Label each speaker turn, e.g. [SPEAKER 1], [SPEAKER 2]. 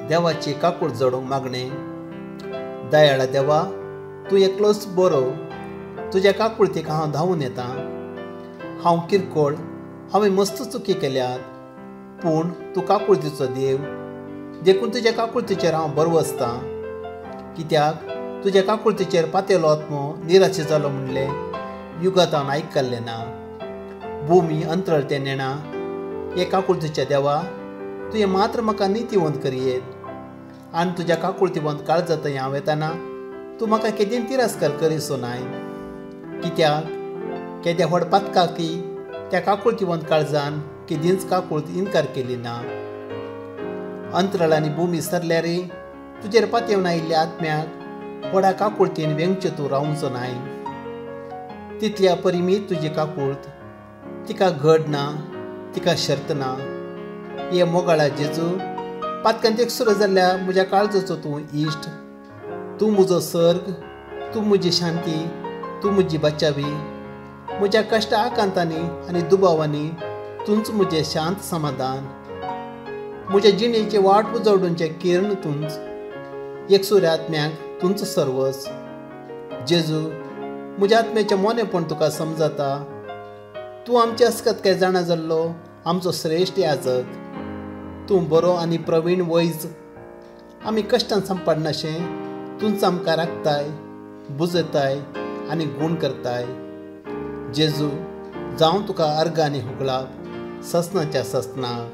[SPEAKER 1] देवाची काकूळ जोडूंक मागणे. दयाळा देवा, तूं एकलोच बरो. तुज्या काकुळतीक हांव धांवून येता. हांव किरकोळ, हांवें मस्त चुकी केल्यात, पूण तूं काकुळतीचो देव. देखून तुज्या काकुळतीचेर हांव बरो आसता. कित्याक तुज्या काकुळतीचेर पातेलो आत्मो निराशे जालो म्हणलें युगांतावन आयकल्लें ना. भुमी अंतरळते नेणा. हे काकुळतीच्या देवा, तुवें मात्र म्हाका नितीवंत करयेत. आनी तुज्या काकुळतीवंत काळजांत हांव येताना तूं म्हाका केदीं तिरस्कार करीसो नाय. कित्याक केद्या व्हड पातकाकी त्या काकुळतीवंत काळजान केदींच काकुळत इन्कार केली ना. अंतराळ आनी भुमी सरल्यारय तुजेर पातयेवन आयिल्ल्या आत्म्याक व्हडा काकुळतीन वेंगचे तूं रावचो नाय. तितल्या परिमीत तुजी काकुळत, तिका घड ना, तिका शर्त ना. हे मोगाळा जेजू, पातकांत एकसुरो जाल्ल्या म्हज्या काळजाचो तूं इश्ट. तूं म्हजो सर्ग, तूं म्हजी शांती, तूं म्हजी बचावी. म्हज्या कश्ट आकांतांनी आनी दुबावांनी तूंच म्हजें शांत समाधान. म्हज्या जिणेचे वाट उजवडूंचें किरण तूंच. एकसुऱ्या आत्म्याक तूंच सर्वस. जेजू, म्हज्या आत्म्याचें मोनेपण तुका समजता. तूं आमची अस्कताय जाणा जाल्लो आमचो श्रेश्ठ याजक. तूं बरो आनी प्रवीण वैज. आमी कश्टान सांपडनाशें तूंच आमकां राखताय, बुजयताय आनी गूण करताय. जेजू, जावं तुका अर्ग आनी हुगलाब ससनाच्या ससना.